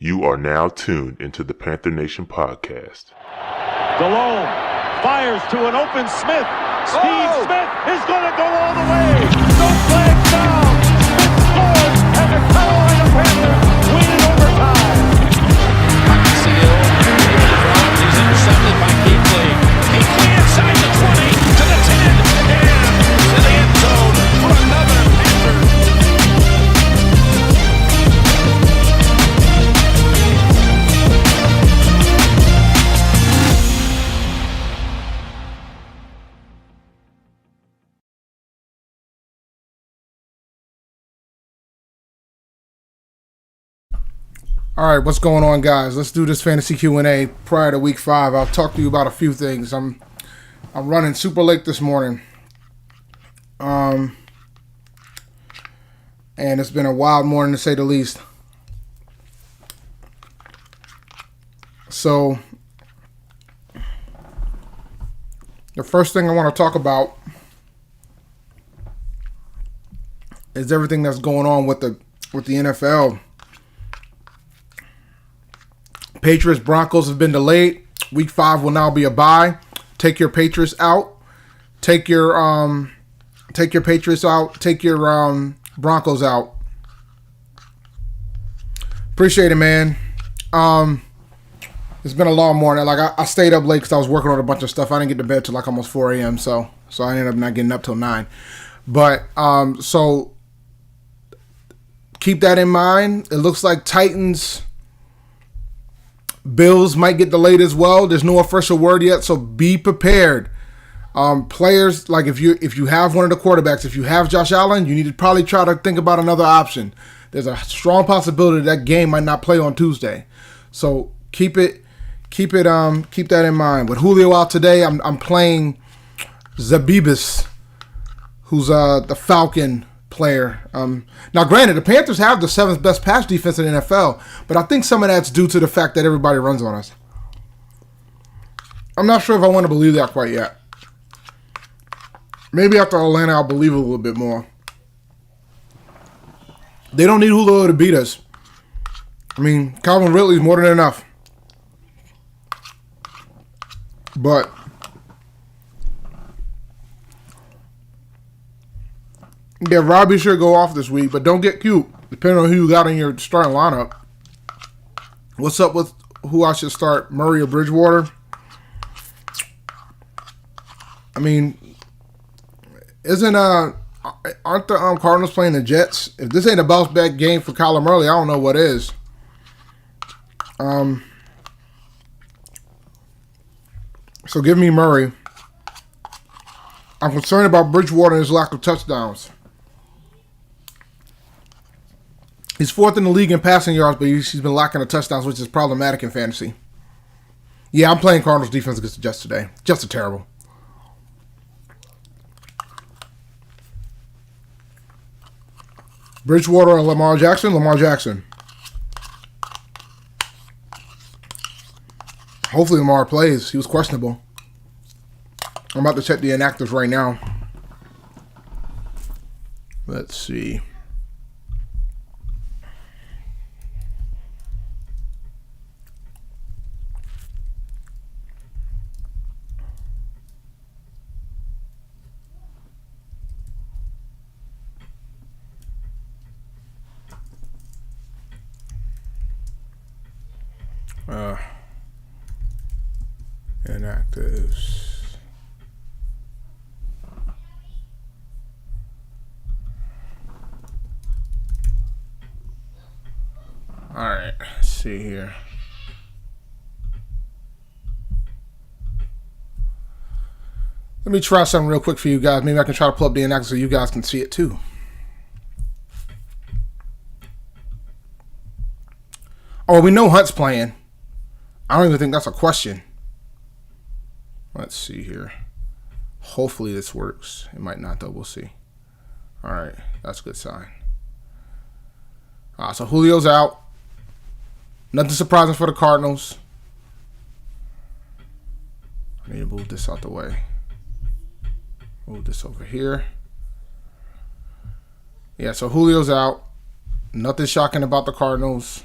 You are now tuned into the Panther Nation podcast. Delhomme fires to an open Smith. Steve Smith is going to go all the way. No flag down. Smith scores, and the Carolina Panthers win in overtime. Seal, he's intercepted by Kuechly. Kuechly inside the 20 to the 10 and to the end zone for another Panthers. All right, what's going on, guys? Let's do this fantasy Q&A prior to week 5. I'll talk to you about a few things. I'm running super late this morning. And it's been a wild morning to say the least. So the first thing I want to talk about is everything that's going on with the NFL. Patriots Broncos have been delayed. Week 5 will now be a bye. Take your Patriots out. Take your Patriots out. Take your Broncos out. Appreciate it, man. It's been a long morning. Like I stayed up late because I was working on a bunch of stuff. I didn't get to bed till like almost 4 a.m. So I ended up not getting up till 9. But so keep that in mind. It looks like Titans. Bills might get delayed as well. There's no official word yet, so be prepared. Players, like if you have one of the quarterbacks, if you have Josh Allen, you need to probably try to think about another option. There's a strong possibility that game might not play on Tuesday, so keep that in mind. With Julio out today, I'm playing Zabibis, who's the Falcon player. Now, granted, the Panthers have the 7th best pass defense in the NFL, but I think some of that's due to the fact that everybody runs on us. I'm not sure if I want to believe that quite yet. Maybe after Atlanta, I'll believe it a little bit more. They don't need Julio to beat us. I mean, Calvin Ridley's more than enough. But yeah, Robbie should go off this week, but don't get cute, depending on who you got in your starting lineup. What's up with who I should start, Murray or Bridgewater? I mean, aren't the Cardinals playing the Jets? If this ain't a bounce back game for Kyler Murray, I don't know what is. So give me Murray. I'm concerned about Bridgewater and his lack of touchdowns. He's 4th in the league in passing yards, but he's been lacking the touchdowns, which is problematic in fantasy. Yeah, I'm playing Cardinals defense against the Jets today. Jets are terrible. Bridgewater and Lamar Jackson? Lamar Jackson. Hopefully Lamar plays. He was questionable. I'm about to check the inactives right now. Let's see. Inactives. All right, let's see here. Let me try something real quick for you guys. Maybe I can try to pull up the inactives so you guys can see it too. Oh, we know Hunt's playing. I don't even think that's a question. Let's see here. Hopefully this works. It might not though. We'll see. All right. That's a good sign. So Julio's out. Nothing surprising for the Cardinals. I need to move this out the way. Move this over here. Yeah, so Julio's out. Nothing shocking about the Cardinals.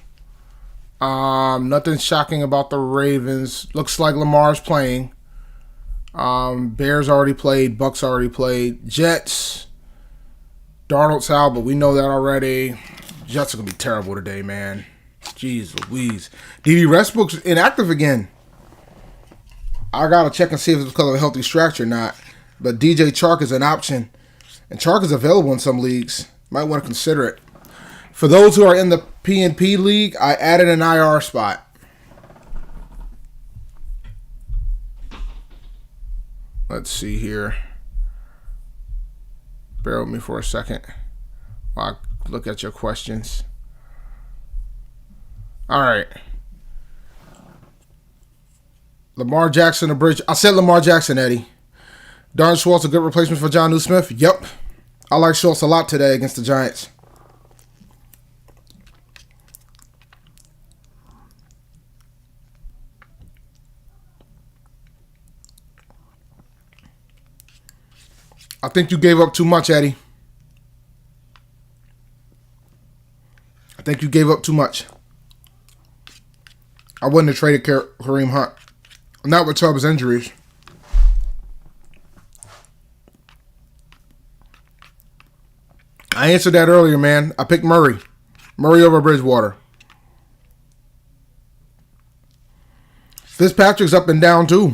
Nothing shocking about the Ravens. Looks like Lamar's playing. Bears already played. Bucks already played. Jets. Darnold's out, but we know that already. Jets are going to be terrible today, man. Jeez Louise. D.D. Westbrook's inactive again. I got to check and see if it's because of a healthy stretch or not. But DJ Chark is an option. And Chark is available in some leagues. Might want to consider it. For those who are in the PNP league, I added an IR spot. Let's see here. Bear with me for a second while I look at your questions. All right. Lamar Jackson, a bridge. I said Lamar Jackson, Eddie. Darren Schwartz, a good replacement for Jonnu Smith? Yep. I like Schwartz a lot today against the Giants. I think you gave up too much, Eddie. I think you gave up too much. I wouldn't have traded Kareem Hunt. Not with Chubb's injuries. I answered that earlier, man. I picked Murray. Murray over Bridgewater. Fitzpatrick's up and down too.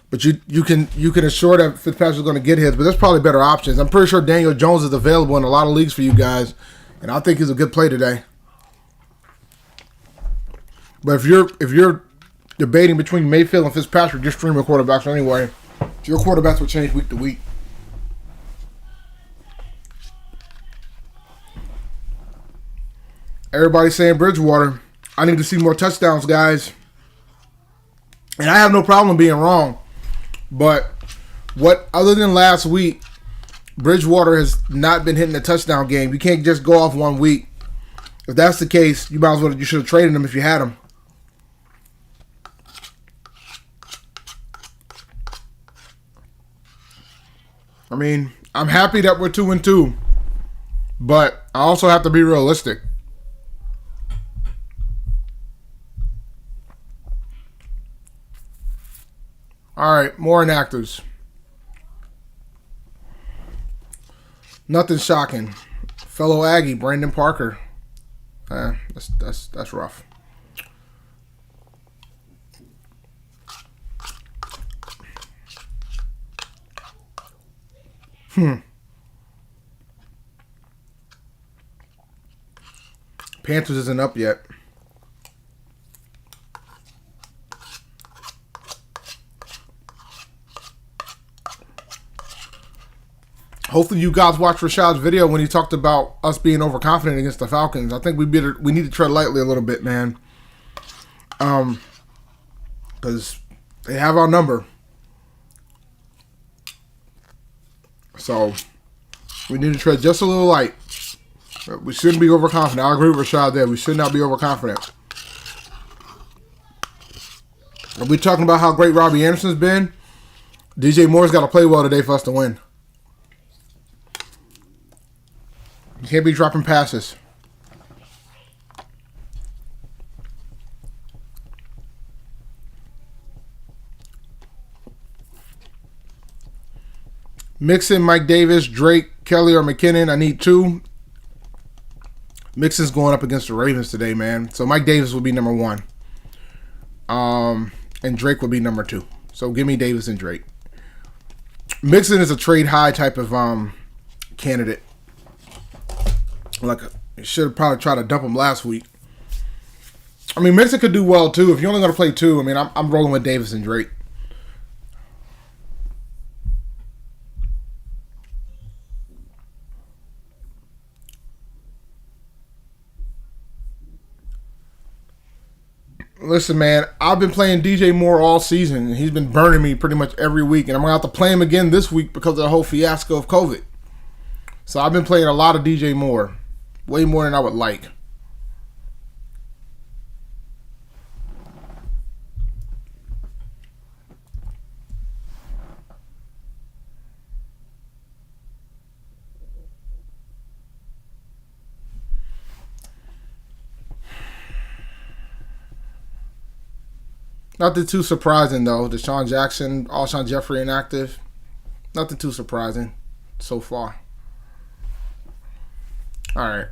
But you can assure that Fitzpatrick's going to get his, but there's probably better options. I'm pretty sure Daniel Jones is available in a lot of leagues for you guys, and I think he's a good play today. But if you're debating between Mayfield and Fitzpatrick, you're streaming quarterbacks anyway. Your quarterbacks will change week to week. Everybody's saying Bridgewater. I need to see more touchdowns, guys. And I have no problem being wrong. But what other than last week, Bridgewater has not been hitting the touchdown game. You can't just go off 1 week. If that's the case, you should have traded him if you had him. I mean, I'm happy that we're 2-2, but I also have to be realistic. All right, more inactives. Nothing shocking. Fellow Aggie, Brandon Parker. That's rough. Panthers isn't up yet. Hopefully you guys watched Rashad's video when he talked about us being overconfident against the Falcons. I think we need to tread lightly a little bit, man. Because they have our number. So we need to tread just a little light. We shouldn't be overconfident. I agree with Rashad there. We should not be overconfident. Are we talking about how great Robbie Anderson's been? DJ Moore's got to play well today for us to win. You can't be dropping passes. Mixon, Mike Davis, Drake, Kelly, or McKinnon. I need 2. Mixon's going up against the Ravens today, man. So Mike Davis will be number 1. And Drake will be number 2. So give me Davis and Drake. Mixon is a trade high type of candidate. Like, should have probably tried to dump him last week. I mean, Mixon could do well too. If you're only going to play 2, I mean, I'm rolling with Davis and Drake. Listen, man, I've been playing DJ Moore all season, and he's been burning me pretty much every week, and I'm going to have to play him again this week because of the whole fiasco of COVID. So I've been playing a lot of DJ Moore, way more than I would like. Nothing too surprising, though. Deshaun Jackson, Alshon Jeffrey inactive. Nothing too surprising so far. All right.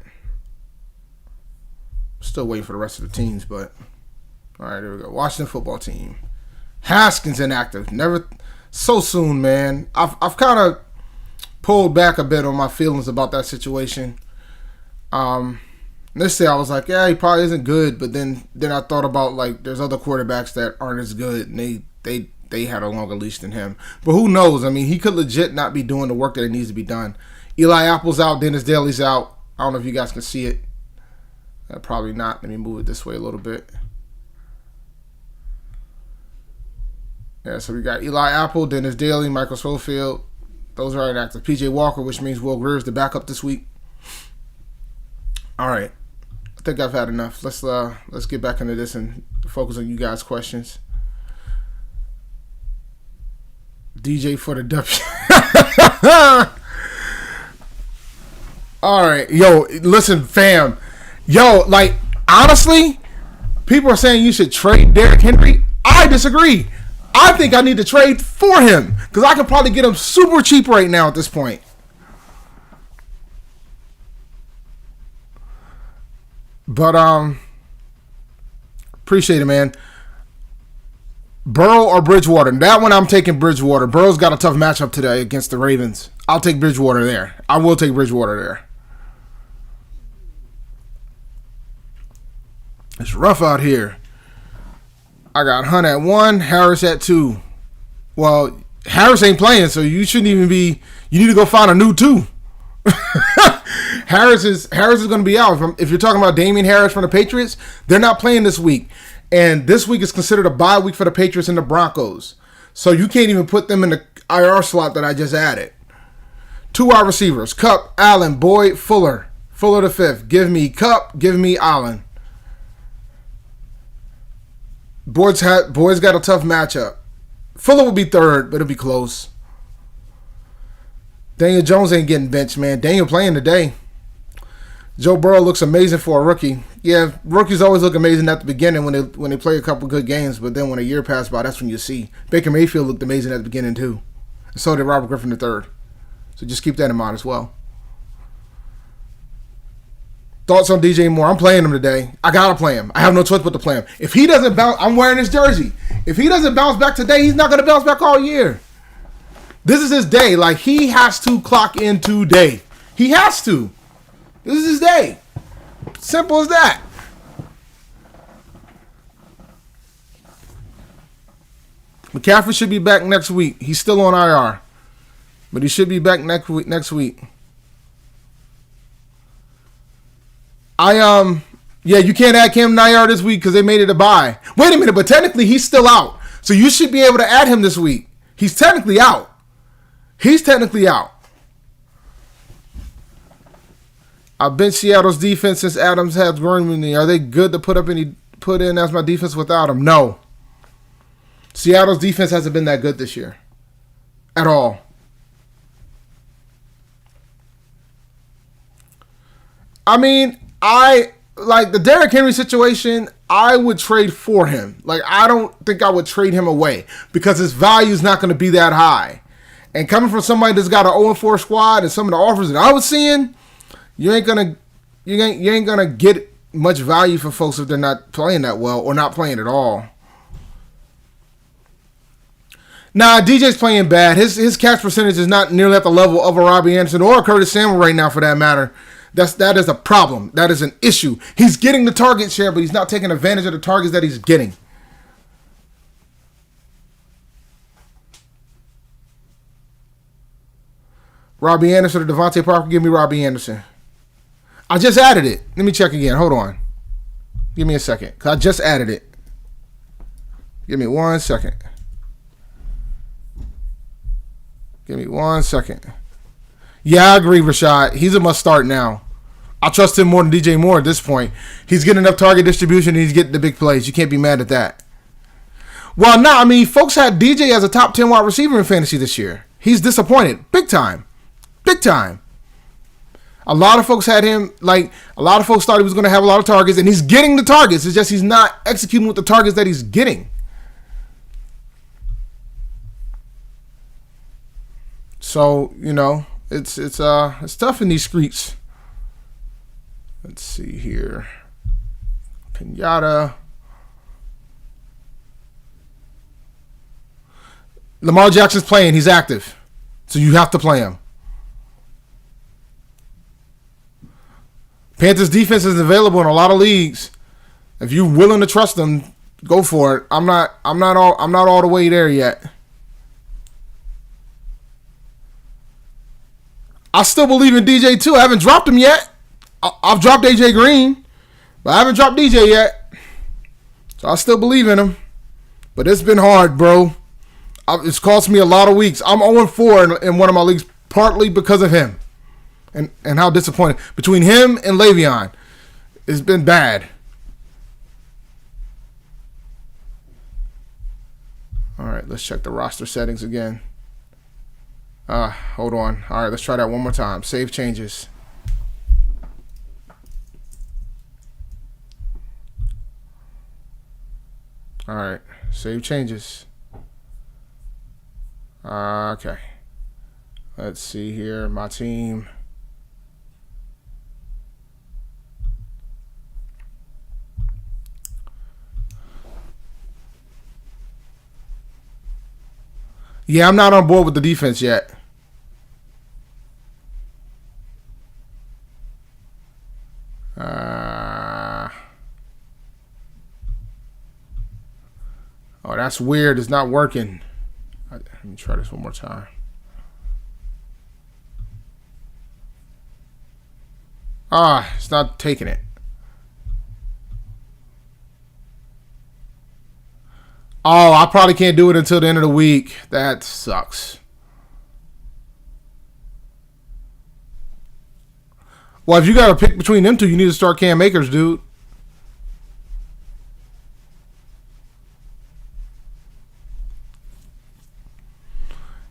Still waiting for the rest of the teams, but... All right, there we go. Washington football team. Haskins inactive. Never... So soon, man. I've kind of pulled back a bit on my feelings about that situation. This day I was like, yeah, he probably isn't good, but then I thought about, like, there's other quarterbacks that aren't as good, and they had a longer leash than him. But who knows? I mean, he could legit not be doing the work that it needs to be done. Eli Apple's out, Dennis Daly's out. I don't know if you guys can see it. Probably not. Let me move it this way a little bit. Yeah, so we got Eli Apple, Dennis Daly, Michael Schofield. Those are inactive. PJ Walker, which means Will Greer's the backup this week. All right. I think I've had enough. Let's get back into this and focus on you guys' questions. DJ for the W. All right. Yo, listen, fam. Yo, like, honestly, people are saying you should trade Derrick Henry. I disagree. I think I need to trade for him because I could probably get him super cheap right now at this point. But appreciate it, man. Burrow or Bridgewater? That one I'm taking Bridgewater. Burrow's got a tough matchup today against the Ravens. I'll take Bridgewater there. I will take Bridgewater there. It's rough out here. I got Hunt at 1, Harris at 2. Well, Harris ain't playing, so you shouldn't even be. You need to go find a new 2. Harris is going to be out. If you're talking about Damian Harris from the Patriots, they're not playing this week. And this week is considered a bye week for the Patriots and the Broncos. So you can't even put them in the IR slot that I just added. 2 wide receivers, Kupp, Allen, Boyd, Fuller. Fuller the 5th. Give me Kupp, give me Allen. Boyd's got a tough matchup. Fuller will be 3rd, but it'll be close. Daniel Jones ain't getting benched, man. Daniel playing today. Joe Burrow looks amazing for a rookie. Yeah, rookies always look amazing at the beginning when they play a couple good games, but then when a year passes by, that's when you see. Baker Mayfield looked amazing at the beginning too. And so did Robert Griffin III. So just keep that in mind as well. Thoughts on DJ Moore? I'm playing him today. I gotta play him. I have no choice but to play him. If he doesn't bounce, I'm wearing his jersey. If he doesn't bounce back today, he's not gonna bounce back all year. This is his day. Like, he has to clock in today. He has to. This is his day. Simple as that. McCaffrey should be back next week. He's still on IR, but he should be back next week. Yeah, you can't add Cam IR this week because they made it a bye. Wait a minute, but technically he's still out. So you should be able to add him this week. He's technically out. I've been Seattle's defense since Adams has grown with me. Are they good to put in as my defense without him? No. Seattle's defense hasn't been that good this year. At all. I mean, like the Derrick Henry situation, I would trade for him. Like, I don't think I would trade him away because his value is not going to be that high. And coming from somebody that's got an 0-4 squad and some of the offers that I was seeing, you ain't gonna get much value for folks if they're not playing that well or not playing at all. Nah, DJ's playing bad. His catch percentage is not nearly at the level of a Robbie Anderson or a Curtis Samuel right now, for that matter. That is a problem. That is an issue. He's getting the target share, but he's not taking advantage of the targets that he's getting. Robbie Anderson or Devontae Parker? Give me Robbie Anderson. I just added it. Let me check again. Hold on. Give me a second, because I just added it. Give me 1 second. Give me 1 second. Yeah, I agree, Rashad. He's a must start now. I trust him more than DJ Moore at this point. He's getting enough target distribution and he's getting the big plays. You can't be mad at that. Well, no, I mean, folks had DJ as a top 10 wide receiver in fantasy this year. He's disappointed. Big time. Big time. A lot of folks had him, like, a lot of folks thought he was going to have a lot of targets, and he's getting the targets. It's just he's not executing with the targets that he's getting. So, it's tough in these streets. Let's see here. Pinata. Lamar Jackson's playing. He's active. So you have to play him. Panthers defense is available in a lot of leagues. If you're willing to trust them, go for it. I'm not all the way there yet. I still believe in DJ too. I haven't dropped him yet. I've dropped AJ Green, but I haven't dropped DJ yet. So I still believe in him. But it's been hard, bro. It's cost me a lot of weeks. I'm 0-4 in one of my leagues, partly because of him. And how disappointing. Between him and Le'Veon, it's been bad. All right, let's check the roster settings again. Hold on. All right, let's try that one more time. Save changes. All right, save changes. Okay. Let's see here. My team. Yeah, I'm not on board with the defense yet. Oh, that's weird. It's not working. Let me try this one more time. It's not taking it. Oh, I probably can't do it until the end of the week. That sucks. Well, if you got to pick between them two, you need to start Cam Akers, dude.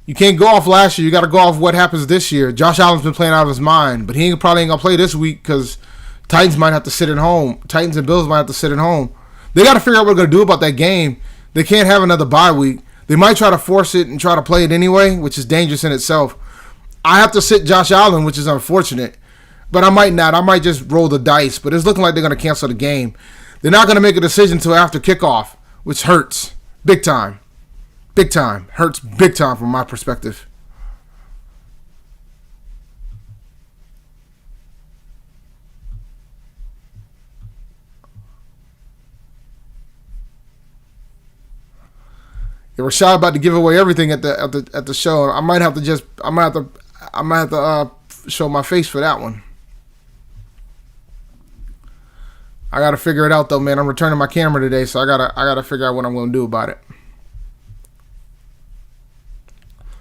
You can't go off last year. You got to go off what happens this year. Josh Allen's been playing out of his mind, but he probably ain't going to play this week because Titans might have to sit at home. Titans and Bills might have to sit at home. They got to figure out what they're going to do about that game. They can't have another bye week. They might try to force it and try to play it anyway, which is dangerous in itself. I have to sit Josh Allen, which is unfortunate. But I might not. I might just roll the dice. But it's looking like they're going to cancel the game. They're not going to make a decision until after kickoff, which hurts big time. Big time. Hurts big time from my perspective. Yeah, Rashad about to give away everything at the show. I might have to show my face for that one. I gotta figure it out though, man. I'm returning my camera today, so I gotta figure out what I'm gonna do about it.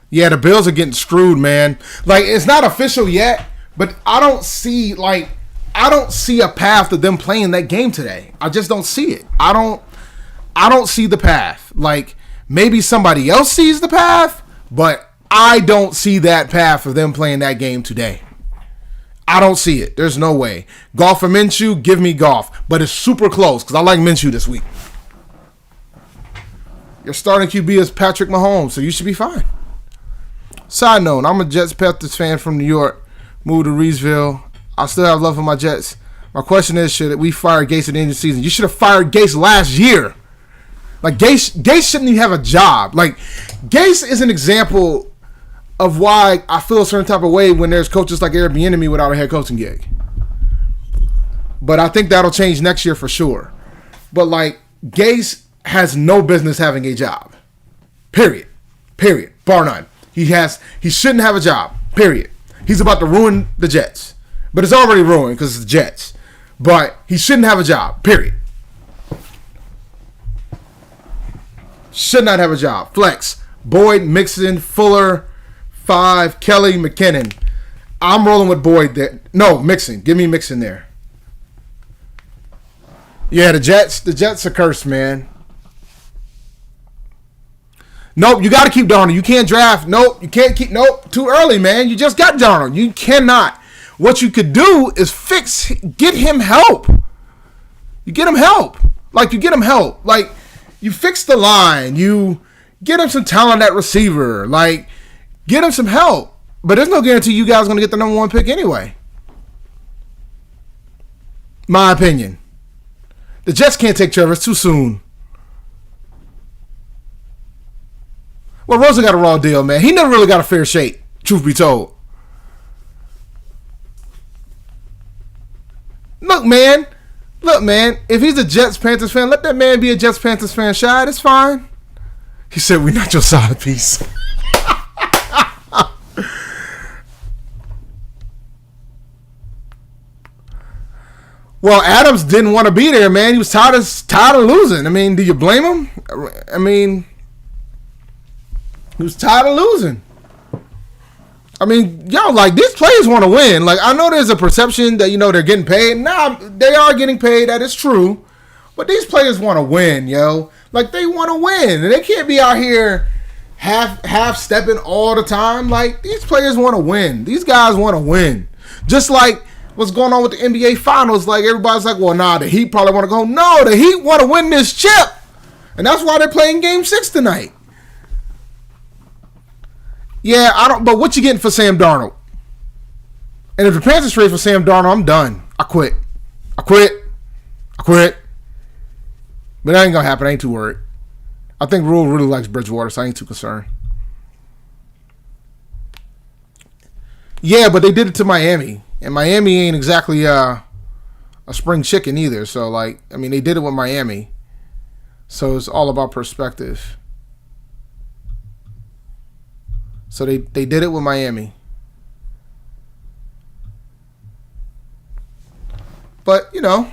Yeah, the Bills are getting screwed, man. Like, it's not official yet, but I don't see a path to them playing that game today. I just don't see it. I don't see the path. Like, maybe somebody else sees the path, but I don't see that path for them playing that game today. I don't see it. There's no way. Goff or Minshew, give me Goff. But it's super close because I like Minshew this week. Your starting QB is Patrick Mahomes, so you should be fine. Side note, I'm a Jets-Panthers fan from New York. Moved to Reesville. I still have love for my Jets. My question is, should we fire Gase at the end of the season? You should have fired Gase last year. Like, Gase shouldn't even have a job. Like, Gase is an example of why I feel a certain type of way when there's coaches like Eric Bieniemy without a head coaching gig. But I think that'll change next year for sure. But, like, Gase has no business having a job. Period. Bar none. He shouldn't have a job. Period. He's about to ruin the Jets. But it's already ruined because it's the Jets. But he shouldn't have a job. Period. Should not have a job. Flex. Boyd, Mixon, Fuller, 5, Kelly, McKinnon. I'm rolling with Boyd there. No, Mixon. Give me Mixon there. Yeah, the Jets are cursed, man. Nope, you got to keep Darnold. You can't draft. Nope, you can't keep. Nope, too early, man. You just got Darnold. You cannot. What you could do is get him help. You get him help. Like, you fix the line. You get him some talent at receiver. Like, get him some help. But there's no guarantee you guys are going to get the number 1 pick anyway. My opinion. The Jets can't take Trevor. It's too soon. Well, Rosen got a raw deal, man. He never really got a fair shake, truth be told. Look, man. If he's a Jets-Panthers fan, let that man be a Jets-Panthers fan. Shad, it's fine. He said, we're not your side piece. Well, Adams didn't want to be there, man. He was tired of losing. I mean, do you blame him? I mean, he was tired of losing. I mean, like, these players want to win. Like, I know there's a perception that, they're getting paid. Nah, they are getting paid. That is true. But these players want to win, yo. Like, they want to win. And they can't be out here half-stepping all the time. Like, these players want to win. These guys want to win. Just like what's going on with the NBA Finals. Like, everybody's like, well, nah, the Heat probably want to go. No, the Heat want to win this chip. And that's why they're playing Game 6 tonight. Yeah, but what you getting for Sam Darnold? And if the Panthers trade for Sam Darnold, I'm done. I quit. But that ain't going to happen. I ain't too worried. I think Rule really likes Bridgewater, so I ain't too concerned. Yeah, but they did it to Miami. And Miami ain't exactly a spring chicken either. So, like, I mean, they did it with Miami. So it's all about perspective. So they did it with Miami. But, we'll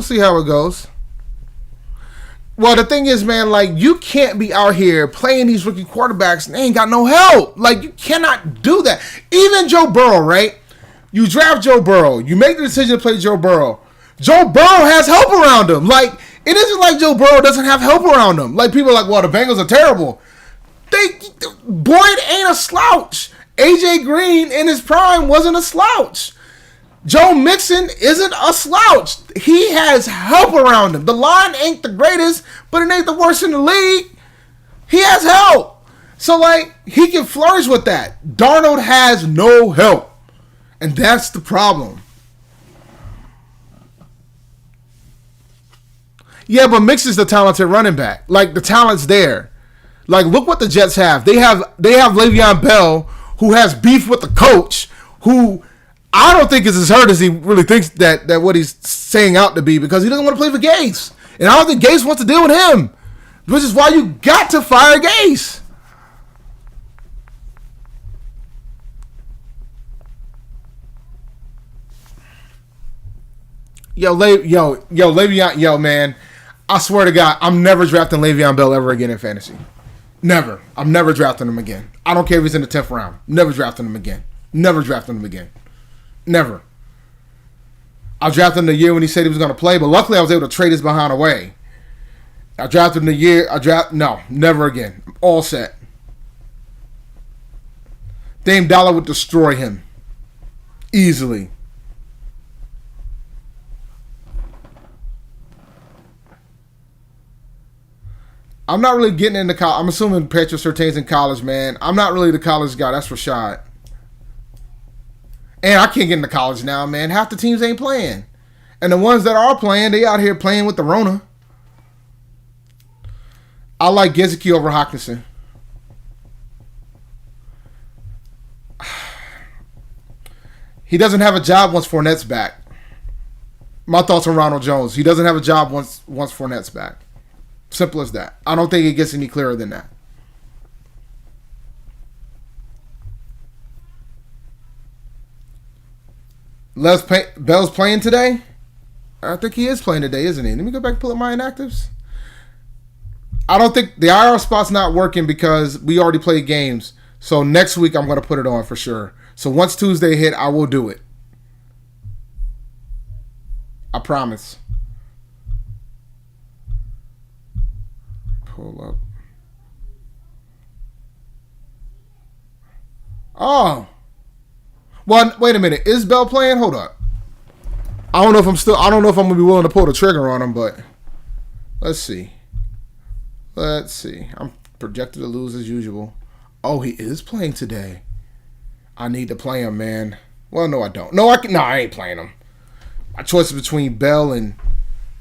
see how it goes. Well, the thing is, man, like, you can't be out here playing these rookie quarterbacks and they ain't got no help. Like, you cannot do that. Even Joe Burrow, right? You draft Joe Burrow. You make the decision to play Joe Burrow. Joe Burrow has help around him. Like, it isn't like Joe Burrow doesn't have help around him. Like, people are like, well, the Bengals are terrible. Boyd ain't a slouch. AJ Green in his prime wasn't a slouch. Joe Mixon isn't a slouch. He has help around him. The line ain't the greatest, but it ain't the worst in the league. He has help. So, like, he can flourish with that. Darnold has no help. And that's the problem. Yeah, but Mixon's the talented running back. Like, the talent's there. Like, look what the Jets have. They have Le'Veon Bell, who has beef with the coach, who I don't think is as hurt as he really thinks that what he's saying out to be, because he doesn't want to play for Gase. And I don't think Gase wants to deal with him, which is why you got to fire Gase. Le'Veon, man, I swear to God, I'm never drafting Le'Veon Bell ever again in fantasy. Never. I'm never drafting him again. I don't care if he's in the 10th round. Never drafting him again. Never drafting him again. Never. I drafted him the year when he said he was going to play, but luckily I was able to trade his behind away. I drafted him the year. No, never again. All set. Dame Dollar would destroy him. Easily. I'm not really getting into college. I'm assuming Patrick Surtain's in college, man. I'm not really the college guy. That's Rashad. And I can't get into college now, man. Half the teams ain't playing. And the ones that are playing, they out here playing with the Rona. I like Gesicki over Hawkinson. He doesn't have a job once Fournette's back. My thoughts on Ronald Jones. He doesn't have a job once Fournette's back. Simple as that. I don't think it gets any clearer than that. Bell's playing today? I think he is playing today, isn't he? Let me go back and pull up my inactives. I don't think the IR spot's not working because we already played games. So next week I'm going to put it on for sure. So once Tuesday hit, I will do it. I promise. Pull up. Oh. Well, wait a minute. Is Bell playing? Hold up. I don't know if I'm gonna be willing to pull the trigger on him, but let's see. I'm projected to lose as usual. Oh, he is playing today. I need to play him, man. Well, no, I don't. No, I ain't playing him. My choice is between Bell and...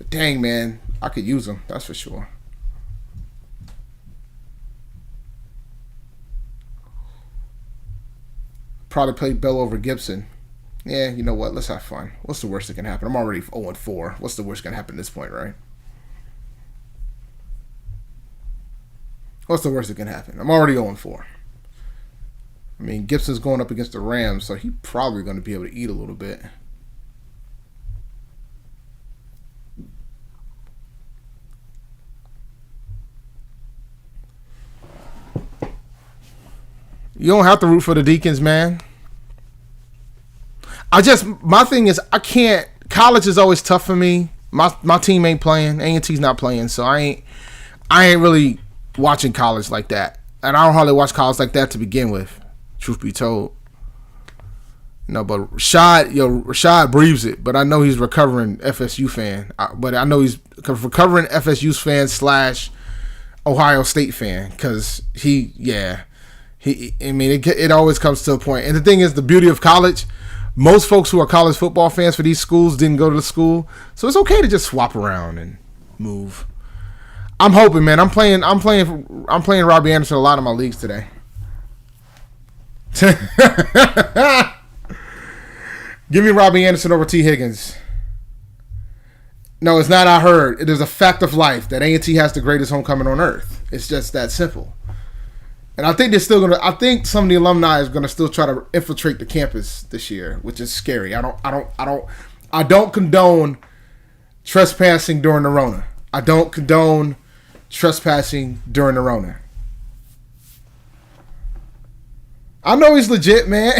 Dang, man. I could use him. That's for sure. Probably play Bell over Gibson. Yeah, you know what? Let's have fun. What's the worst that can happen? I'm already 0-4. What's the worst that can happen at this point, right? What's the worst that can happen? I'm already 0-4. I mean, Gibson's going up against the Rams, so he's probably going to be able to eat a little bit. You don't have to root for the Deacons, man. My thing is, I can't. College is always tough for me. My team ain't playing. A&T's not playing, so I ain't really watching college like that. And I don't hardly watch college like that to begin with, truth be told. No, but Rashad breathes it. But I know he's recovering FSU fan. But I know he's recovering FSU fan / Ohio State fan because I mean, it always comes to a point. And the thing is, the beauty of college, most folks who are college football fans for these schools didn't go to the school, so it's okay to just swap around and move. I'm hoping, man. I'm playing Robbie Anderson a lot in my leagues today. Give me Robbie Anderson over T. Higgins. No, it's not. I heard it is a fact of life that A&T has the greatest homecoming on earth. It's just that simple. And I think they're still gonna. I think some of the alumni is gonna still try to infiltrate the campus this year, which is scary. I don't condone trespassing during the Rona. I don't condone trespassing during the Rona. I know he's legit, man.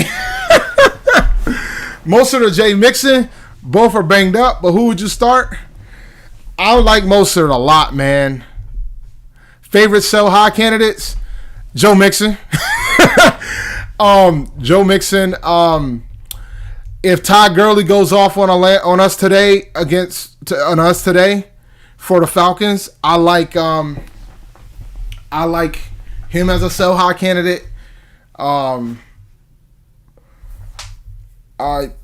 Mostert or Jay Mixon, both are banged up. But who would you start? I like Mostert a lot, man. Favorite sell high candidates. Joe Mixon. Joe Mixon. If Todd Gurley goes off on us today for the Falcons, I like him as a sell high candidate.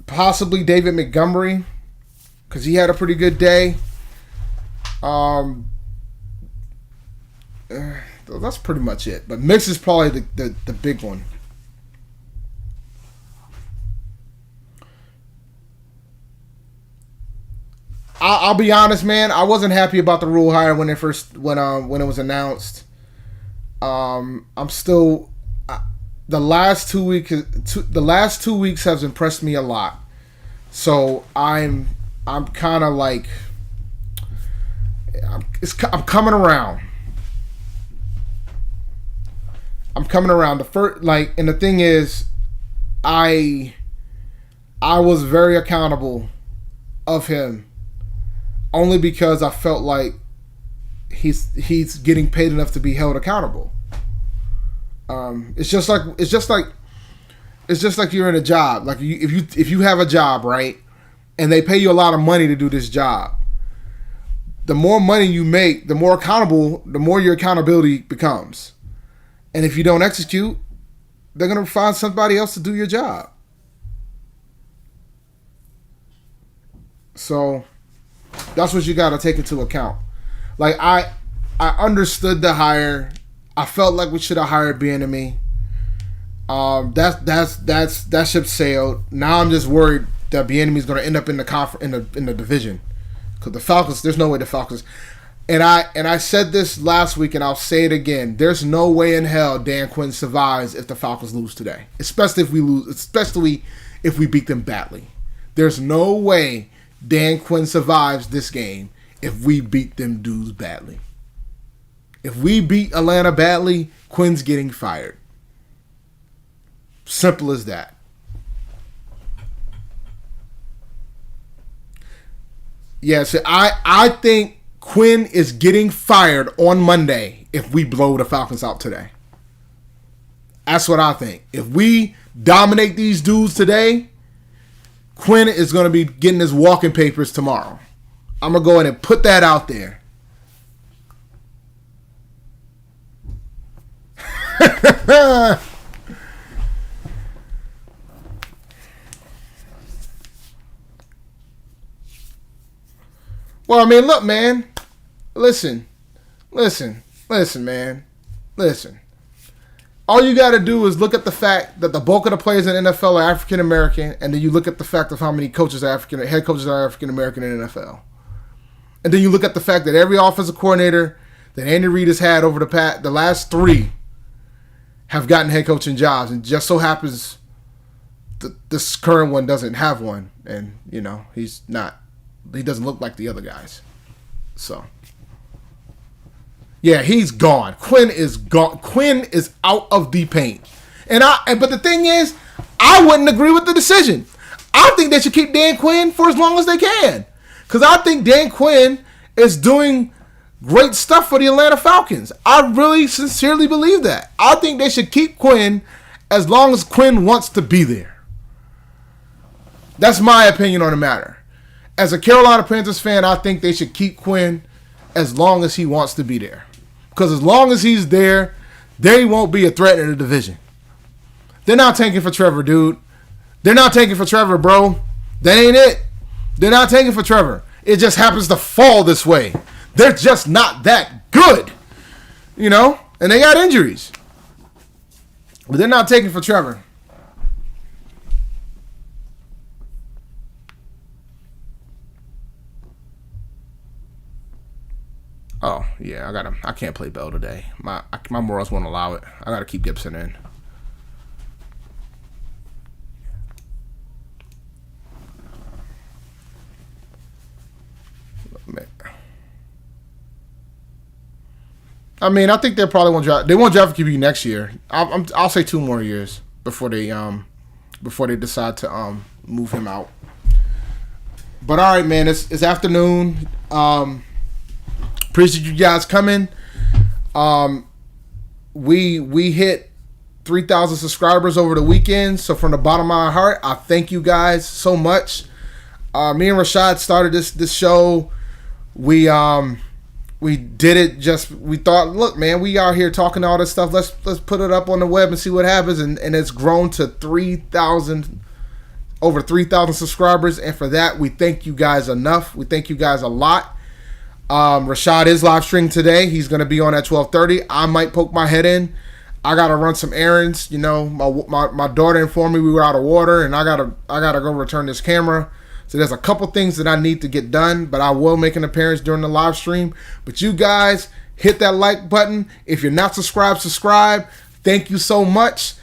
Possibly David Montgomery because he had a pretty good day. That's pretty much it. But Mix is probably the big one. I'll be honest, man. I wasn't happy about the rule hire when it was announced. I'm still the last 2 weeks has impressed me a lot. So I'm kind of like I'm coming around. And the thing is, I was very accountable of him, only because I felt like he's getting paid enough to be held accountable. It's just like you're in a job. Like if you have a job, right, and they pay you a lot of money to do this job, the more money you make, the more your accountability becomes. And if you don't execute, they're going to find somebody else to do your job. So that's what you got to take into account. Like I understood the hire. I felt like we should have hired Bieniemy. That ship sailed. Now I'm just worried that Bieniemy is going to end up in the division, because the Falcons. There's no way the Falcons. And I said this last week, and I'll say it again. There's no way in hell Dan Quinn survives if the Falcons lose today, especially if we lose, especially if we beat them badly. There's no way Dan Quinn survives this game if we beat them dudes badly. If we beat Atlanta badly, Quinn's getting fired. Simple as that. Yeah, so I think Quinn is getting fired on Monday if we blow the Falcons out today. That's what I think. If we dominate these dudes today, Quinn is going to be getting his walking papers tomorrow. I'm going to go ahead and put that out there. Well, I mean, look, man. Listen, man. Listen. All you got to do is look at the fact that the bulk of the players in the NFL are African American, and then you look at the fact of how many head coaches are African American in the NFL. And then you look at the fact that every offensive coordinator that Andy Reid has had over the last 3 have gotten head coaching jobs, and just so happens this current one doesn't have one, and he doesn't look like the other guys. So, yeah, he's gone. Quinn is gone. Quinn is out of the paint. But the thing is, I wouldn't agree with the decision. I think they should keep Dan Quinn for as long as they can, because I think Dan Quinn is doing great stuff for the Atlanta Falcons. I really sincerely believe that. I think they should keep Quinn as long as Quinn wants to be there. That's my opinion on the matter. As a Carolina Panthers fan, I think they should keep Quinn as long as he wants to be there. Because as long as he's there, they won't be a threat in the division. They're not tanking for Trevor, dude. They're not tanking for Trevor, bro. That ain't it. They're not tanking for Trevor. It just happens to fall this way. They're just not that good. And they got injuries. But they're not taking for Trevor. Oh, yeah, I can't play Bell today. My morals won't allow it. I gotta keep Gibson in. I mean, I think they probably won't draft. They won't draft for QB next year. I'll say 2 more years before they decide to move him out. But all right, man, it's afternoon. Appreciate you guys coming. We hit 3,000 subscribers over the weekend. So from the bottom of my heart, I thank you guys so much. Me and Rashad started this show. We did it we thought, look, man, we out here talking all this stuff. Let's put it up on the web and see what happens. And it's grown to over 3,000 subscribers. And for that, we thank you guys enough. We thank you guys a lot. Rashad is live streaming today. He's going to be on at 12:30. I might poke my head in. I got to run some errands. My daughter informed me we were out of water, and I gotta go return this camera. So there's a couple things that I need to get done, but I will make an appearance during the live stream. But you guys, hit that like button. If you're not subscribed, subscribe. Thank you so much.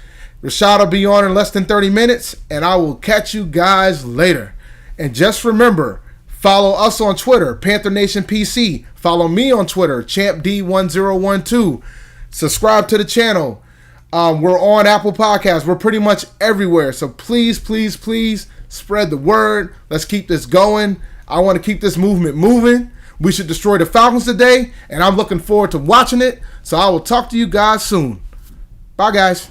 Rashad will be on in less than 30 minutes, and I will catch you guys later. And just remember, follow us on Twitter, Panther Nation PC. Follow me on Twitter, ChampD1012. Subscribe to the channel. We're on Apple Podcasts. We're pretty much everywhere. So please, please, please, spread the word. Let's keep this going. I want to keep this movement moving. We should destroy the Falcons today, and I'm looking forward to watching it. So I will talk to you guys soon. Bye, guys.